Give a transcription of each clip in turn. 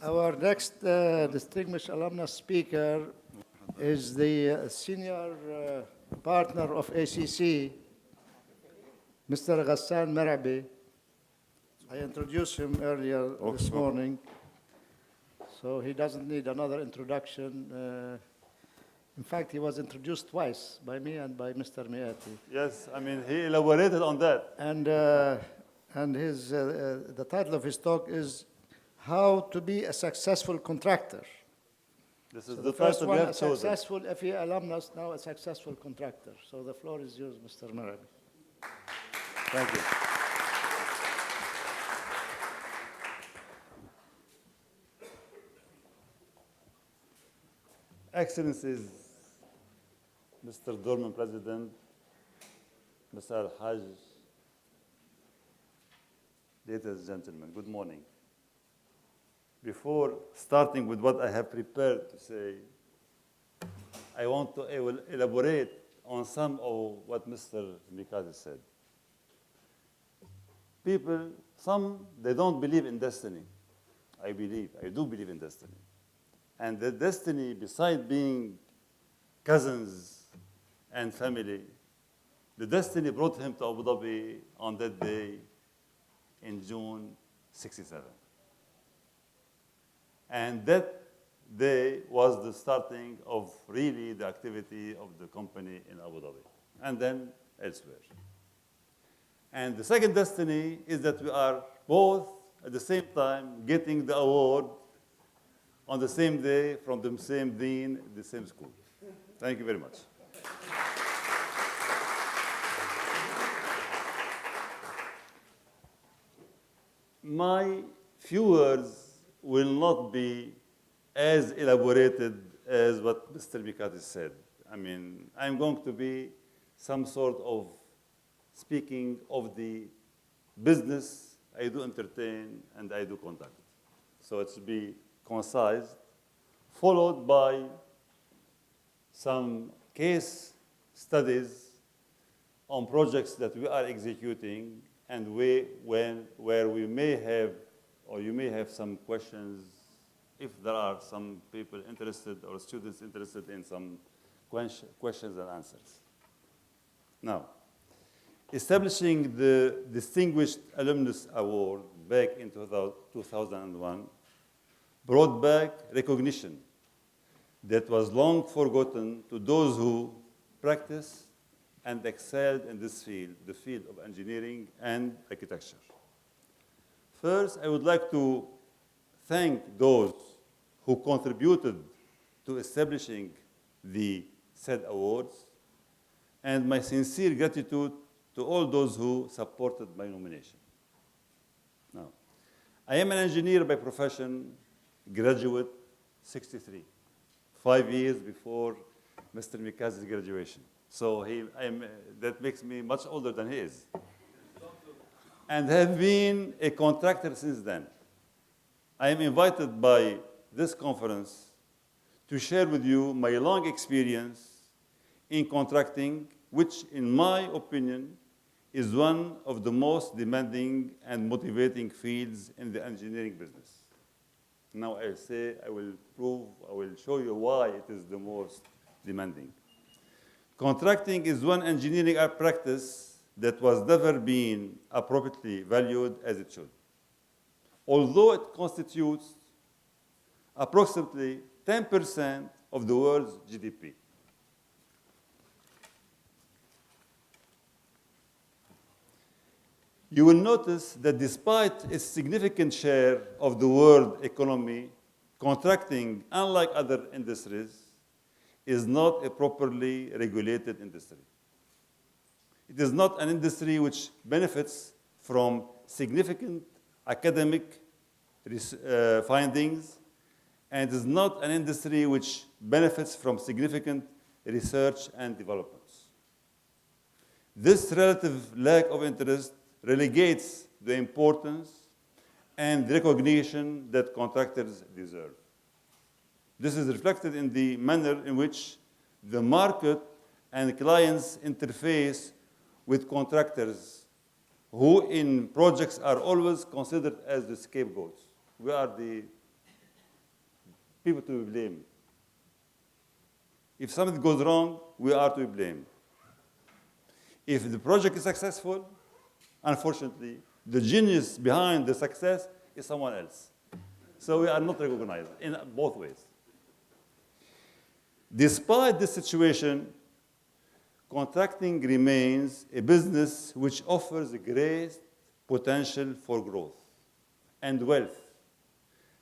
Our next distinguished alumnus speaker is the senior partner of ACC, Mr. Ghassan Merehbi. I introduced him earlier this morning, so he doesn't need another introduction. In fact, he was introduced twice by me and by Mr. Miati. Yes, I mean, he elaborated on that. And the title of his talk is How to be a Successful Contractor. This is So the first title one, we a have chosen. successful FEA alumnus, now a successful contractor. So the floor is yours, Mr. Merehbi. Thank you. Excellencies, Mr. Dorman, President, Mr. Al-Hajj, ladies and gentlemen, good morning. Before starting with what I have prepared to say, I want to elaborate on some of what Mr. Mikati said. People, some, they don't believe in destiny. I do believe in destiny. And the destiny, besides being cousins and family, the destiny brought him to Abu Dhabi on that day in June '67. And that day was the starting of really the activity of the company in Abu Dhabi, and then elsewhere. And the second destiny is that we are both at the same time getting the award on the same day from the same dean, the same school. Thank you very much. My few words will not be as elaborated as what Mr. Mikati said. I mean, I'm going to be some sort of speaking of the business I do entertain and I do conduct. So it should be concise, followed by some case studies on projects that we are executing and where we may have, or you may have some questions, if there are some people interested or students interested in some questions and answers. Now, establishing the Distinguished Alumnus Award back in 2001 brought back recognition that was long forgotten to those who practiced and excelled in this field, the field of engineering and architecture. First, I would like to thank those who contributed to establishing the said awards, and my sincere gratitude to all those who supported my nomination. Now, I am an engineer by profession, graduate 63, 5 years before Mr. Mikati's graduation. So that makes me much older than he is. And have been a contractor since then. I am invited by this conference to share with you my long experience in contracting, which in my opinion is one of the most demanding and motivating fields in the engineering business. Now I will show you why it is the most demanding. Contracting is one engineering practice that was never been appropriately valued as it should. Although it constitutes approximately 10% of the world's GDP. You will notice that despite its significant share of the world economy, contracting, unlike other industries, is not a properly regulated industry. It is not an industry which benefits from significant academic findings, and it is not an industry which benefits from significant research and developments. This relative lack of interest relegates the importance and recognition that contractors deserve. This is reflected in the manner in which the market and clients interface with contractors, who in projects are always considered as the scapegoats. We are the people to be blamed. If something goes wrong, we are to be blamed. If the project is successful, unfortunately, the genius behind the success is someone else. So we are not recognized in both ways. Despite this situation, contracting remains a business which offers great potential for growth and wealth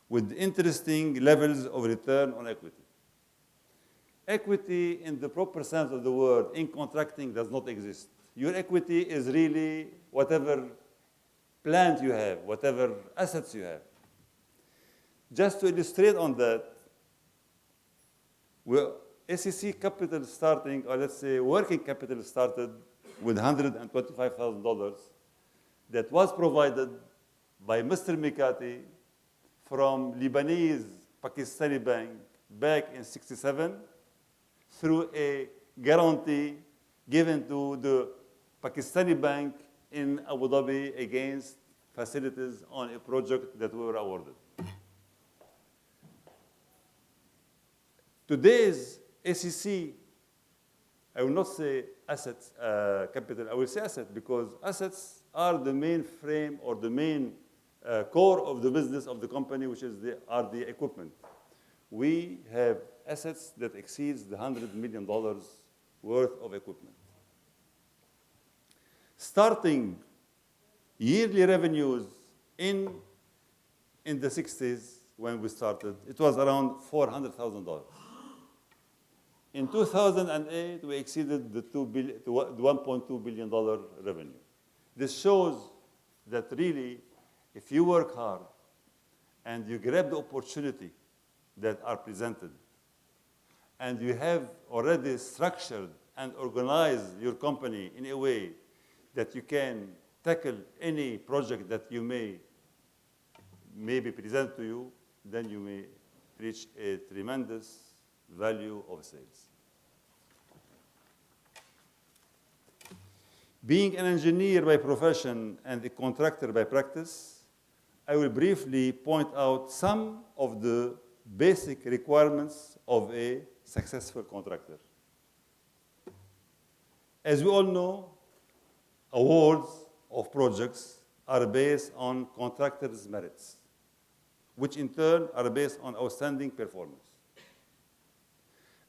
with interesting levels of return on equity. Equity in the proper sense of the word in contracting does not exist. Your equity is really whatever plant you have, whatever assets you have. Just to illustrate on that, SEC capital starting, or let's say working capital started with $125,000 that was provided by Mr. Mikati from Lebanese Pakistani bank back in '67 through a guarantee given to the Pakistani bank in Abu Dhabi against facilities on a project that we were awarded. Today's SEC, I will not say assets, capital, I will say asset because assets are the main frame or the main core of the business of the company, which is the equipment. We have assets that exceeds the $100 million worth of equipment. Starting yearly revenues in the 60s when we started, it was around $400,000. In 2008, we exceeded the $1.2 billion revenue. This shows that really, if you work hard and you grab the opportunity that are presented, and you have already structured and organized your company in a way that you can tackle any project that you may be presented to you, then you may reach a tremendous value of sales. Being an engineer by profession and a contractor by practice, I will briefly point out some of the basic requirements of a successful contractor. As we all know, awards of projects are based on contractors' merits, which in turn are based on outstanding performance.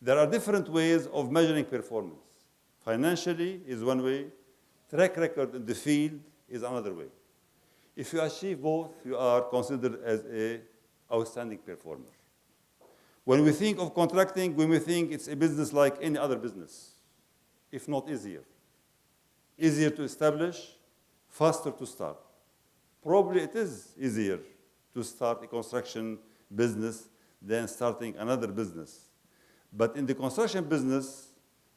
There are different ways of measuring performance. Financially is one way, track record in the field is another way. If you achieve both, you are considered as an outstanding performer. When we think of contracting, we may think it's a business like any other business, if not easier. Easier to establish, faster to start. Probably it is easier to start a construction business than starting another business. But in the construction business,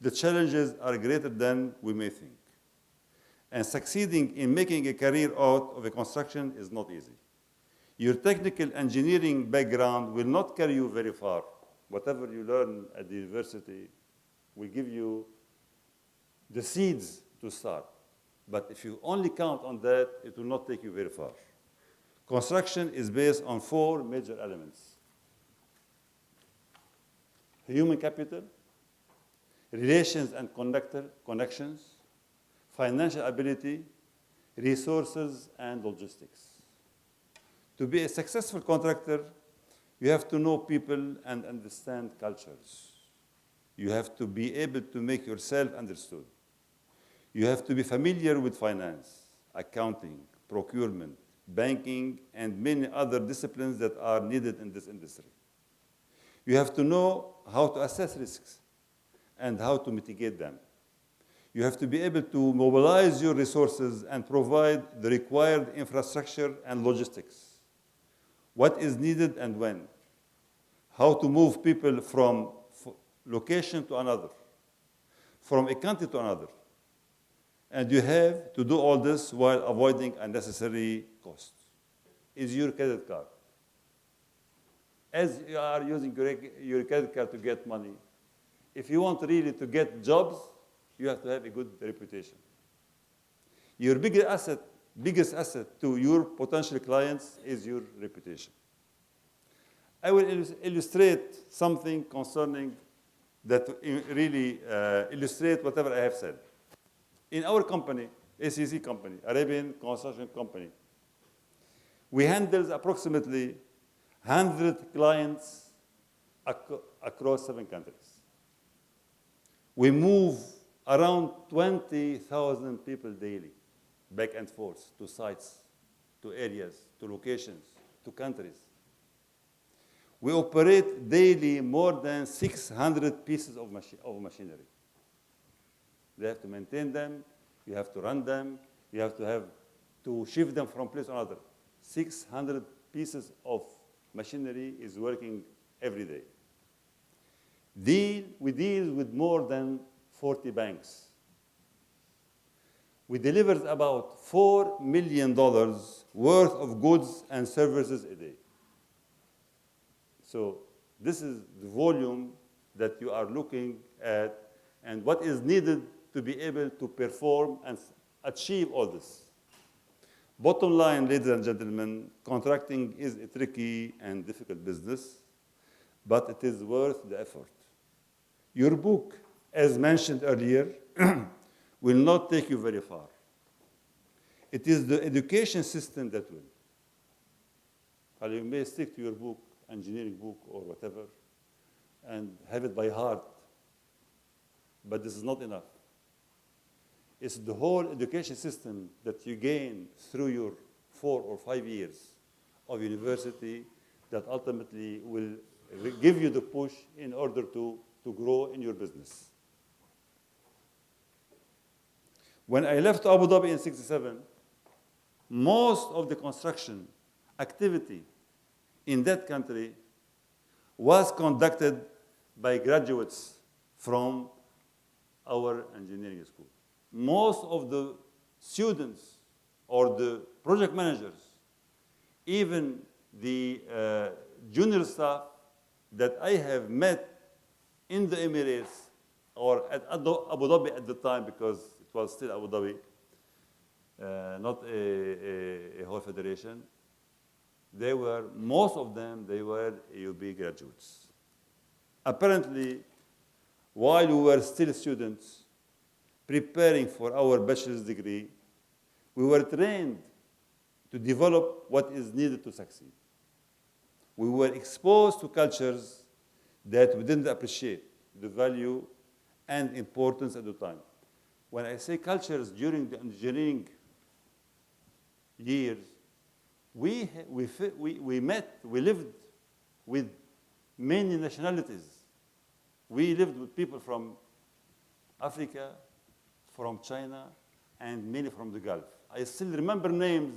the challenges are greater than we may think. And succeeding in making a career out of a construction is not easy. Your technical engineering background will not carry you very far. Whatever you learn at the university will give you the seeds to start. But if you only count on that, it will not take you very far. Construction is based on 4 major elements: human capital, relations and connections, financial ability, resources, and logistics. To be a successful contractor, you have to know people and understand cultures. You have to be able to make yourself understood. You have to be familiar with finance, accounting, procurement, banking, and many other disciplines that are needed in this industry. You have to know how to assess risks and how to mitigate them. You have to be able to mobilize your resources and provide the required infrastructure and logistics. What is needed and when. How to move people from location to another, from a country to another. And you have to do all this while avoiding unnecessary costs. Is your credit card. As you are using your credit card to get money, if you want really to get jobs, you have to have a good reputation. Your biggest asset to your potential clients is your reputation. I will illustrate something concerning that really illustrate whatever I have said. In our company, ACC company, Arabian Construction Company, we handle approximately 100 clients across 7 countries. We move around 20,000 people daily, back and forth, to sites, to areas, to locations, to countries. We operate daily more than 600 pieces of machinery. They have to maintain them, you have to run them, you have to shift them from place to another. 600 pieces of machinery is working every day. We deal with more than 40 banks. We deliver about $4 million worth of goods and services a day. So this is the volume that you are looking at and what is needed to be able to perform and achieve all this. Bottom line, ladies and gentlemen, contracting is a tricky and difficult business, but it is worth the effort. Your book, as mentioned earlier, will not take you very far. It is the education system that will. Well, you may stick to your book, engineering book or whatever, and have it by heart, but this is not enough. It's the whole education system that you gain through your 4 or 5 years of university that ultimately will give you the push in order to grow in your business. When I left Abu Dhabi in '67, most of the construction activity in that country was conducted by graduates from our engineering school. Most of the students or the project managers, even the junior staff that I have met in the Emirates or at Abu Dhabi at the time, because it was still Abu Dhabi, not a whole federation, most of them, they were AUB graduates. Apparently, while we were still students, preparing for our bachelor's degree, we were trained to develop what is needed to succeed. We were exposed to cultures that we didn't appreciate the value and importance at the time. When I say cultures during the engineering years, we lived with many nationalities. We lived with people from Africa, from China, and many from the Gulf. I still remember names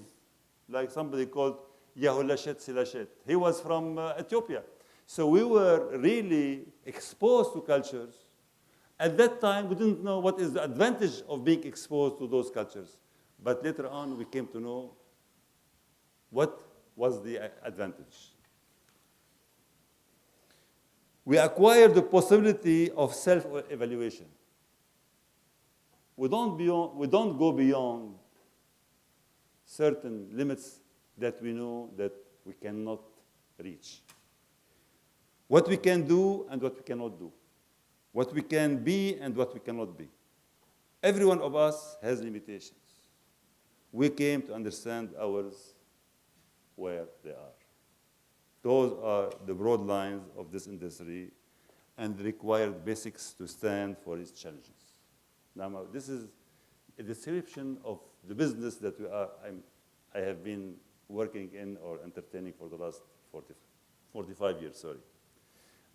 like somebody called Yahulashet Silashet. He was from Ethiopia. So we were really exposed to cultures. At that time, we didn't know what is the advantage of being exposed to those cultures. But later on, we came to know what was the advantage. We acquired the possibility of self-evaluation. We don't go beyond certain limits that we know that we cannot reach. What we can do and what we cannot do. What we can be and what we cannot be. Every one of us has limitations. We came to understand ours where they are. Those are the broad lines of this industry and the required basics to stand for its challenges. Now, this is a description of the business that I have been working in or entertaining for the last 45 years, sorry.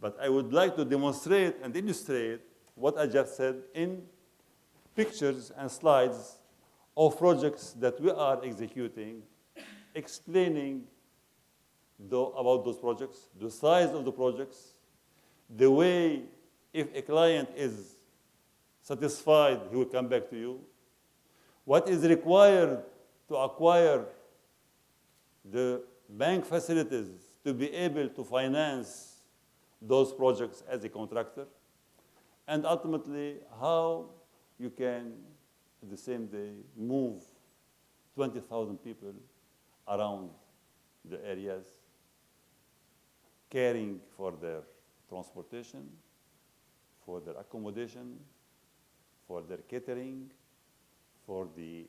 But I would like to demonstrate and illustrate what I just said in pictures and slides of projects that we are executing, explaining about those projects, the size of the projects, the way if a client is satisfied, he will come back to you. What is required to acquire the bank facilities to be able to finance those projects as a contractor, and ultimately how you can, at the same day, move 20,000 people around the areas caring for their transportation, for their accommodation, for their catering, for the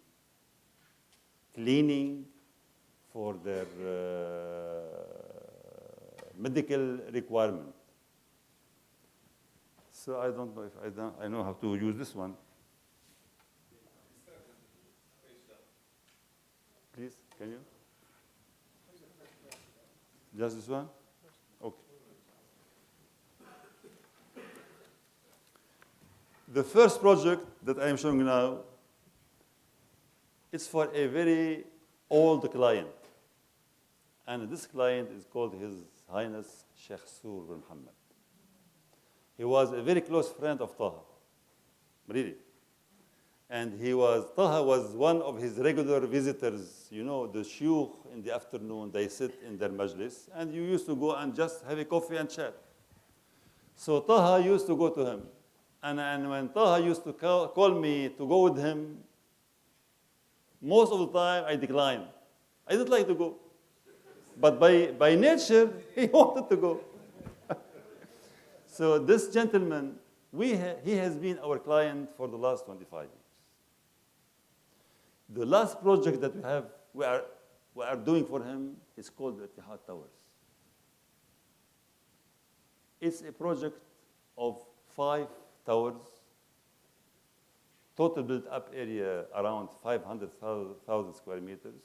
cleaning, for their medical requirement. So I don't know if I know how to use this one. Please, can you? Just this one? Okay. The first project that I am showing now is for a very old client. And this client is called His Highness Sheikh Sur bin Mohammed. He was a very close friend of Taha, really. And Taha was one of his regular visitors. You know, the shuyukh in the afternoon, they sit in their majlis, and you used to go and just have a coffee and chat. So Taha used to go to him. And when Taha used to call me to go with him, most of the time I declined. I didn't like to go. But by nature, he wanted to go. So this gentleman, he has been our client for the last 25 years. The last project that we are doing for him is called the Ittihad Towers. It's a project of 5 towers, total built-up area around 500,000 square meters.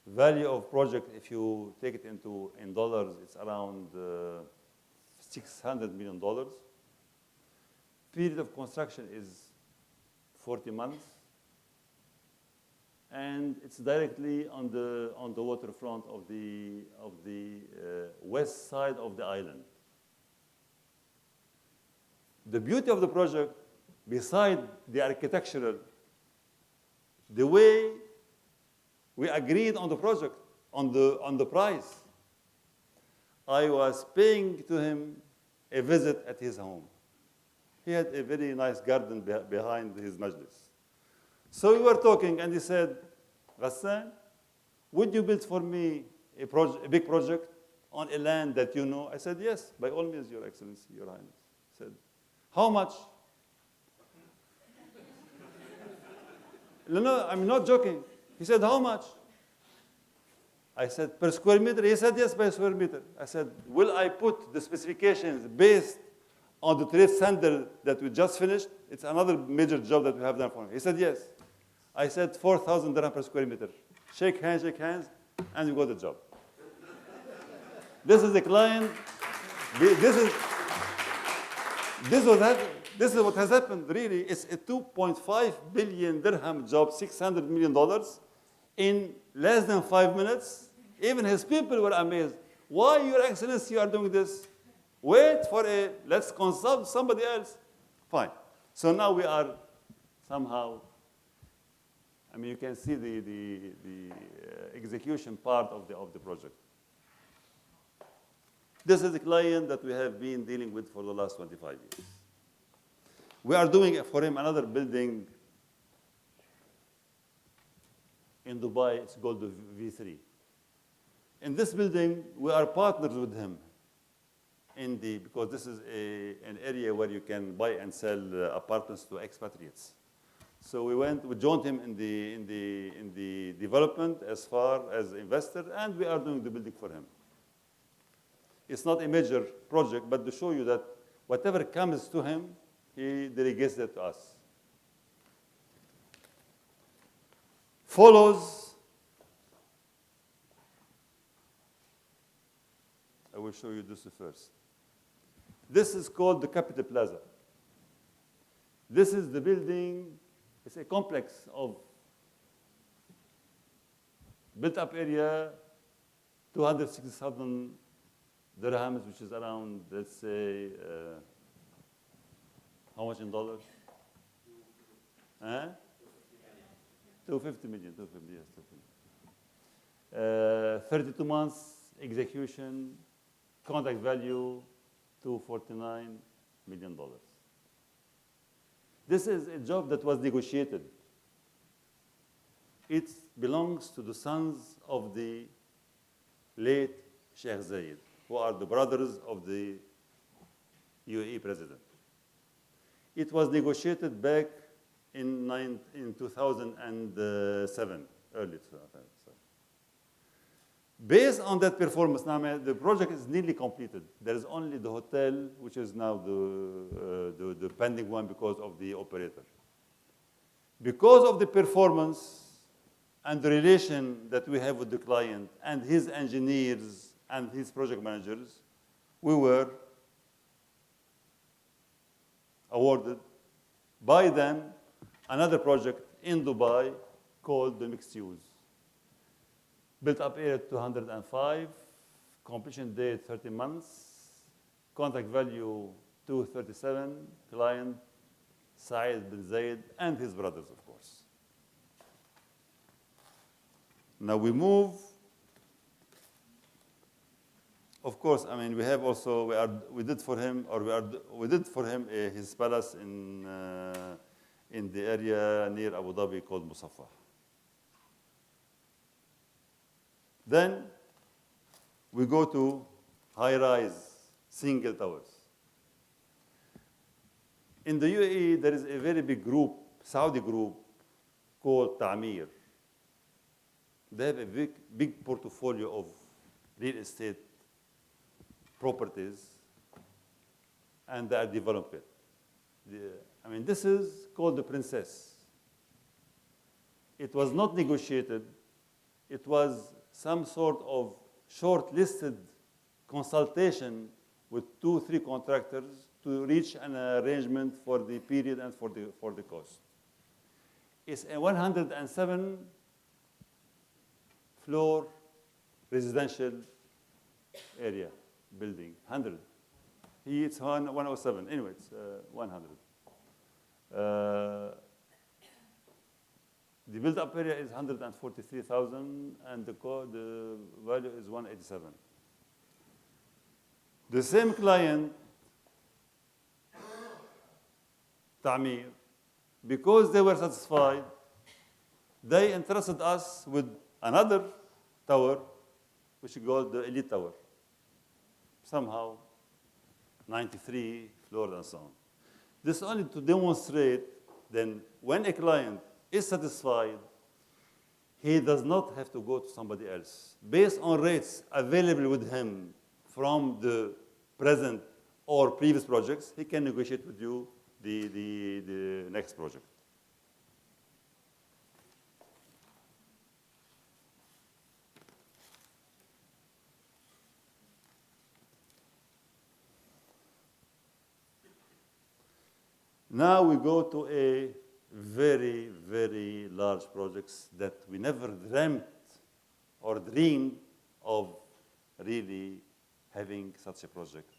Value of project, if you take it in dollars, it's around $600 million. Period of construction is 40 months. And it's directly on the waterfront of the west side of the island. The beauty of the project, beside the architectural, the way we agreed on the project, on the price. I was paying to him a visit at his home. He had a very nice garden behind his majlis. So we were talking, and he said, Ghassan, would you build for me a big project on a land that you know? I said, yes, by all means, Your Excellency, Your Highness. He said, how much? No, I'm not joking. He said, how much? I said, per square meter? He said, yes, by square meter. I said, will I put the specifications based on the trade standard that we just finished? It's another major job that we have done for him. He said, yes. I said, 4,000 dirham per square meter. Shake hands, and we got the job. This is the client. This is what has happened, really. It's a 2.5 billion dirham job, $600 million, in less than 5 minutes. Even his people were amazed. Why, Your Excellency, you are doing this? Wait for let's consult somebody else. Fine. So now we are somehow, I mean, you can see the execution part of the project. This is the client that we have been dealing with for the last 25 years. We are doing for him another building in Dubai. It's called the V3. In this building, we are partners with him because this is an area where you can buy and sell apartments to expatriates. So we joined him in the development as far as investor, and we are doing the building for him. It's not a major project, but to show you that whatever comes to him, he delegates that to us. Follows, I will show you this first. This is called the Capital Plaza. This is the building. It's a complex of built-up area, 260,000 dirhams, which is around, let's say, how much in dollars? 250 million, 250, yes, 250. 32 months execution, contract value, $249 million. This is a job that was negotiated. It belongs to the sons of the late Sheikh Zayed. who are the brothers of the UAE president. It was negotiated back in 2007, early 2007. Based on that performance, now the project is nearly completed. There is only the hotel, which is now the pending one because of the operator. Because of the performance and the relation that we have with the client and his engineers and his project managers, we were awarded by them another project in Dubai called the mixed use. Built up area 205, completion date 30 months, contract value 237, client Saeed bin Zayed and his brothers, of course. Now we move. Of course, I mean, we have also, we did for him his palace in the area near Abu Dhabi called Musaffah. Then we go to high-rise single towers. In the UAE, there is a very big group, Saudi group, called Ta'mir. They have a big portfolio of real estate properties, and they are developing it. I mean, this is called the Princess. It was not negotiated. It was some sort of short-listed consultation with 2-3 contractors to reach an arrangement for the period and for the cost. It's a 107-floor residential area building, 100. It's 107. Anyway, it's 100. The built-up area is 143,000, and the value is 187. The same client, Ta'mir, because they were satisfied, they entrusted us with another tower, which is called the Elite Tower. Somehow, 93 floors and so on. This only to demonstrate then when a client is satisfied, he does not have to go to somebody else. Based on rates available with him from the present or previous projects, he can negotiate with you the next project. Now we go to a very, very large projects that we never dreamt or dreamed of really having such a project.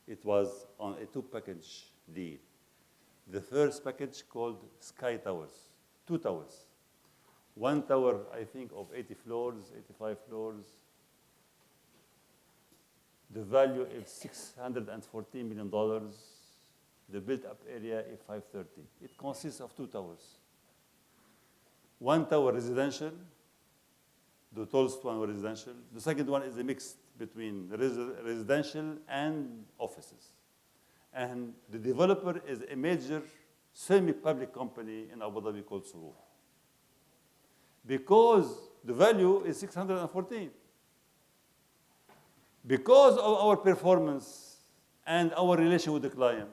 It was on a 2-package deal. The first package called Sky Towers, 2 towers. 1 tower, I think, of 80 floors, 85 floors. The value is $614 million. The built-up area is 530. It consists of 2 towers. 1 tower residential, the tallest one residential. The second one is a mix between residential and offices. And the developer is a major semi-public company in Abu Dhabi called Surur. Because the value is 614. Because of our performance and our relation with the client,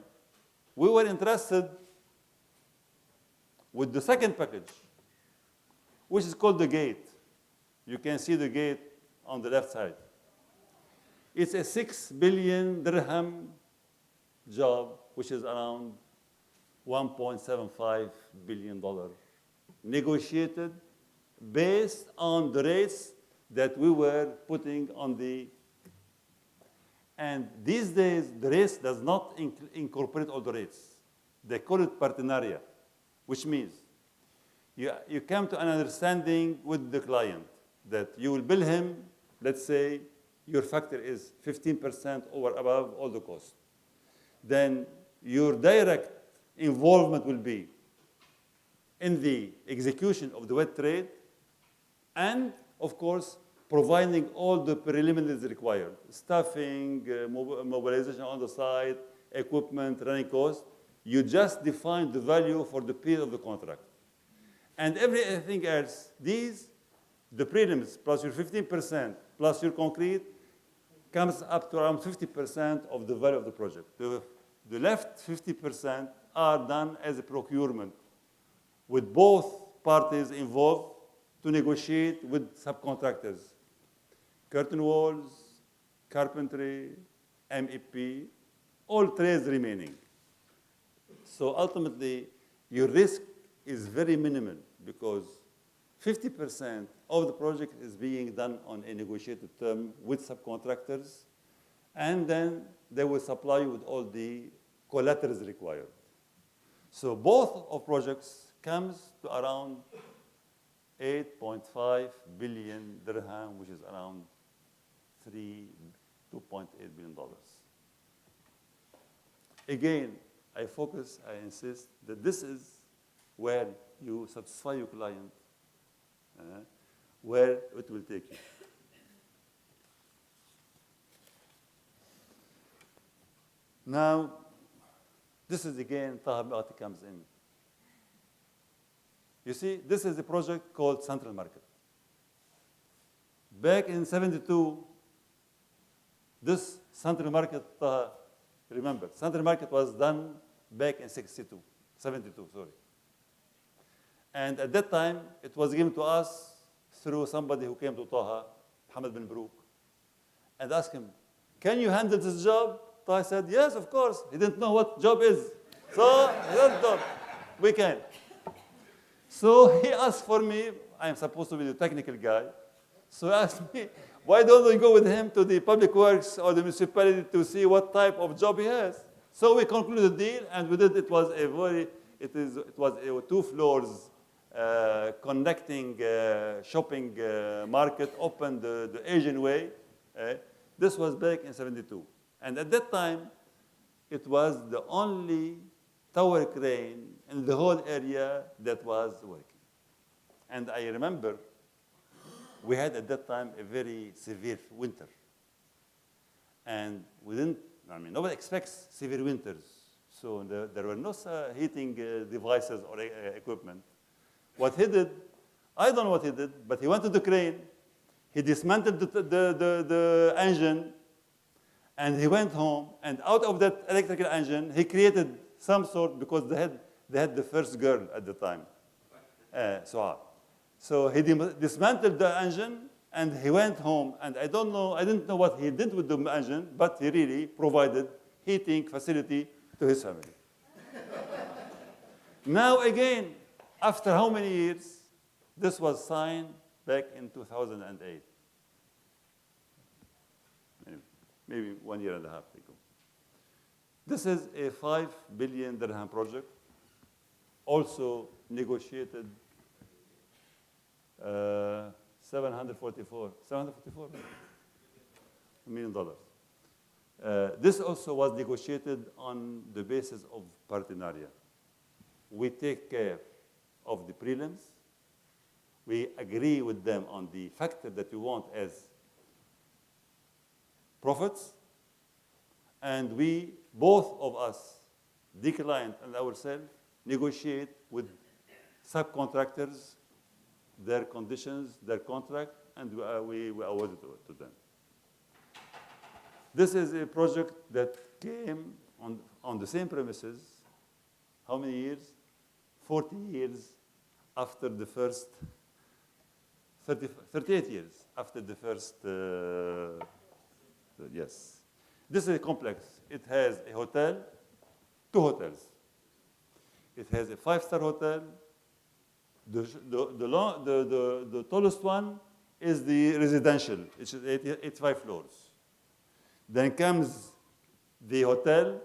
we were interested with the second package, which is called the gate. You can see the gate on the left side. It's a 6 billion dirham job, which is around $1.75 billion, negotiated based on the rates that we were putting on the. And these days, the rates does not incorporate all the rates. They call it partenaria, which means you come to an understanding with the client that you will bill him, let's say, your factor is 15% over above all the costs. Then your direct involvement will be in the execution of the wet trade and, of course, providing all the preliminaries required, staffing, mobilization on the site, equipment, running costs. You just define the value for the period of the contract. And everything else, the prelims plus your 15% plus your concrete comes up to around 50% of the value of the project. The left 50% are done as a procurement with both parties involved to negotiate with subcontractors. Curtain walls, carpentry, MEP, all trades remaining. So ultimately, your risk is very minimal because 50% of the project is being done on a negotiated term with subcontractors, and then they will supply you with all the collaterals required. So both of projects comes to around 8.5 billion dirham, which is around $2.8 billion. Again, I insist that this is where you satisfy your client, where it will take you. Now, this is again, Taha Baqi comes in. You see, this is a project called Central Market. Back in 72, this Central Market, remember, Central Market was done back in 72, sorry. And at that time, it was given to us through somebody who came to Taha, Mohammed bin Barouk, and asked him, can you handle this job? Taha said, yes, of course. He didn't know what job is. So he said, no, we can. So he asked for me, I'm supposed to be the technical guy. So he asked me, why don't we go with him to the public works or the municipality to see what type of job he has? So we concluded the deal, and we did. It was a 2 floors connecting shopping market, open the Asian way. This was back in 72. And at that time, it was the only tower crane in the whole area that was working. And I remember we had at that time a very severe winter. And nobody expects severe winters. So there were no heating devices or equipment. What he did, I don't know what he did, but he went to the crane, he dismantled the engine, and he went home, and out of that electrical engine, he created some sort, because they had the first girl at the time, Suha. So he dismantled the engine, and he went home, and I didn't know what he did with the engine, but he really provided heating facility to his family. Now again, after how many years? This was signed back in 2008. Maybe 1.5 years ago. This is a 5 billion dirham project, also negotiated $744 million. This also was negotiated on the basis of partenariat. We take care of the prelims. We agree with them on the factor that we want as profits, and we, both of us, the client and ourselves, negotiate with subcontractors their conditions, their contract, and we award it to them. This is a project that came on the same premises. How many years? 40 years after the first, 38 years after the first, yes. This is a complex. It has a hotel, 2 hotels. It has a 5-star hotel. The tallest one is the residential. It's 85 floors. Then comes the hotel,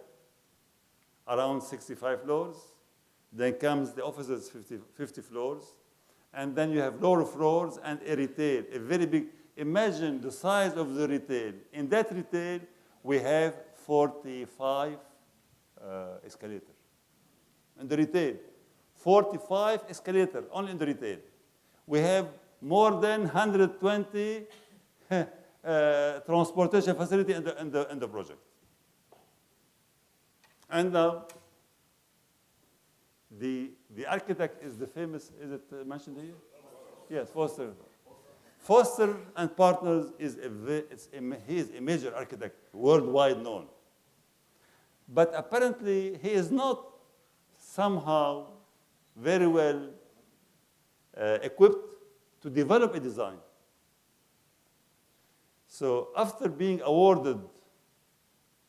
around 65 floors. Then comes the offices, 50 floors. And then you have lower floors and a retail, a very big. Imagine the size of the retail. In that retail, we have 45 escalators. In the retail, 45 escalators only in the retail. We have more than 120 transportation facility in the project. And now, the architect is the famous, is it mentioned here? Yes, Foster. Foster and Partners he is a major architect, worldwide known. But apparently, he is not somehow very well equipped to develop a design. So after being awarded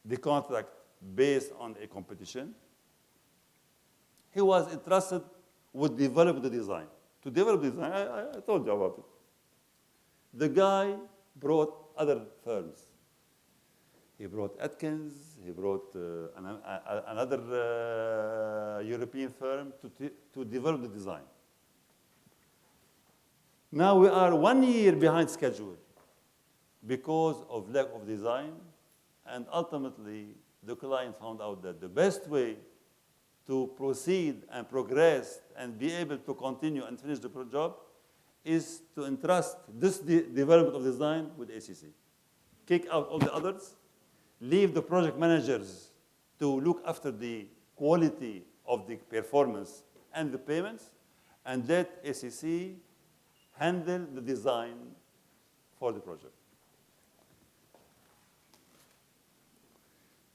the contract based on a competition, he was entrusted with develop the design. To develop the design, I told you about it. The guy brought other firms. He brought Atkins, he brought another European firm to develop the design. Now we are 1 year behind schedule because of lack of design, and ultimately the client found out that the best way to proceed and progress and be able to continue and finish the job is to entrust this development of design with ACC. Kick out all the others, leave the project managers to look after the quality of the performance and the payments, and let ACC handle the design for the project.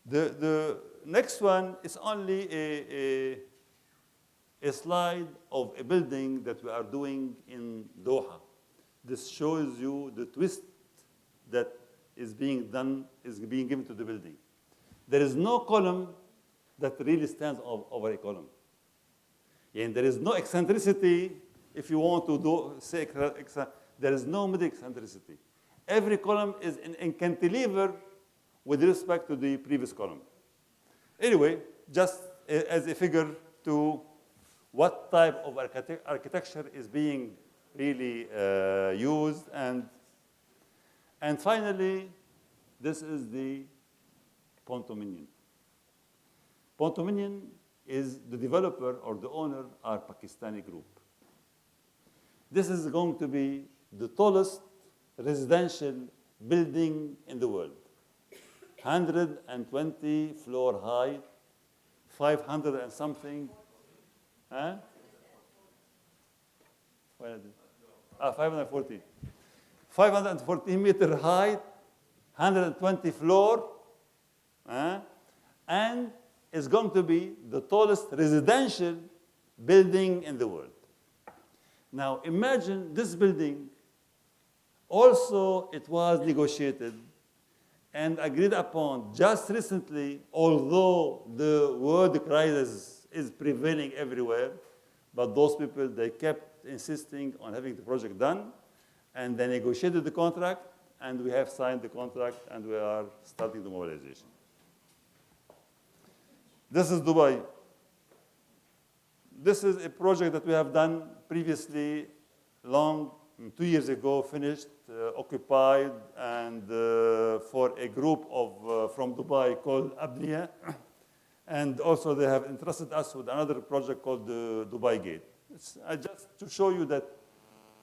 The next one is only a slide of a building that we are doing in Doha. This shows you the twist that is being given to the building. There is no column that really stands over a column. And there is no eccentricity, if you want to say, there is no middle eccentricity. Every column is in cantilever with respect to the previous column. Anyway, just as a figure to what type of architecture is being really used. And finally, this is the Pentominium. Pentominium is the developer or the owner are Pakistani group. This is going to be the tallest residential building in the world. 120 floor height, 500 and something. Huh? 540. 540 meter height, 120 floor, and is going to be the tallest residential building in the world. Now imagine this building, also it was negotiated and agreed upon just recently, although the world crisis is prevailing everywhere, but those people, they kept insisting on having the project done, and they negotiated the contract, and we have signed the contract, and we are starting the mobilization. This is Dubai. This is a project that we have done previously, 2 years ago, finished, occupied, and for a group of from Dubai called Abniya. And also they have entrusted us with another project called the Dubai Gate. It's just to show you that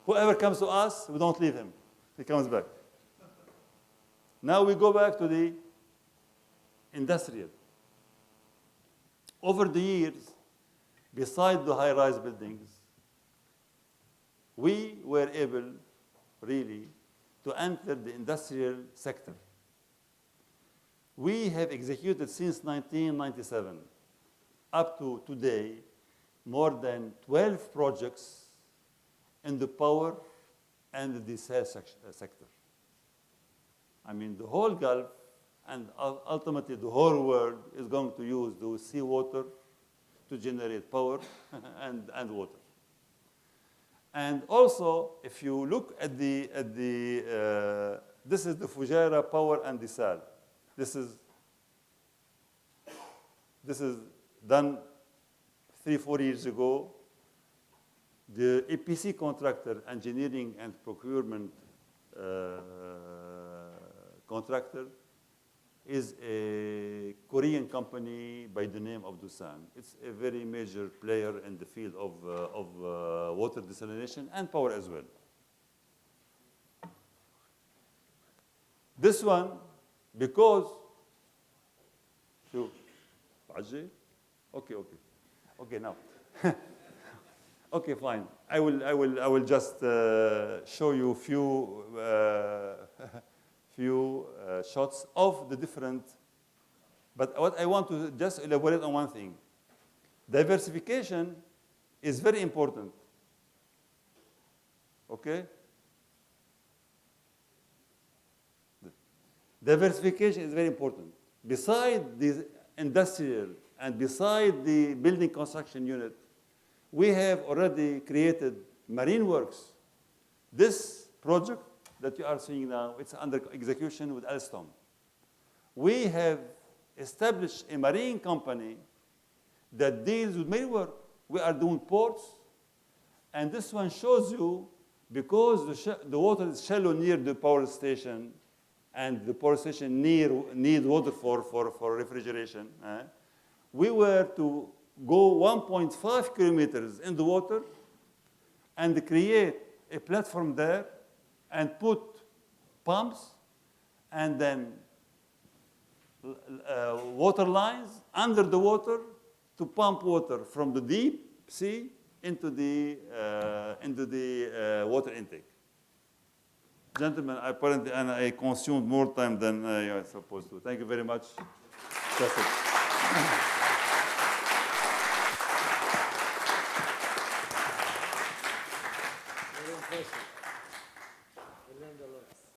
whoever comes to us, we don't leave him. He comes back. Now we go back to the industrial. Over the years, beside the high-rise buildings, we were able, really, to enter the industrial sector. We have executed since 1997, up to today, more than 12 projects in the power and the sales sector. I mean, the whole Gulf and ultimately the whole world is going to use the seawater to generate power and water. And also, if you look at this is the Fujairah power and desal. This is done 3-4 years ago. The EPC contractor, engineering and procurement contractor, is a Korean company by the name of Doosan. It's a very major player in the field of water desalination and power as well. This one, because, شوف عجل. Okay, now. Okay, fine. I will just show you few shots of the different. But what I want to just elaborate on one thing. Diversification is very important. Okay? Diversification is very important. Beside the industrial and beside the building construction unit, we have already created marine works. This project that you are seeing now, it's under execution with Alstom. We have established a marine company that deals with marine work. We are doing ports, and this one shows you, because the water is shallow near the power station, and the power station need water for refrigeration, we were to go 1.5 kilometers in the water and create a platform there and put pumps and then water lines under the water to pump water from the deep sea into the water intake. Gentlemen, I consumed more time than I was supposed to. Thank you very much. That's it. Very impressive.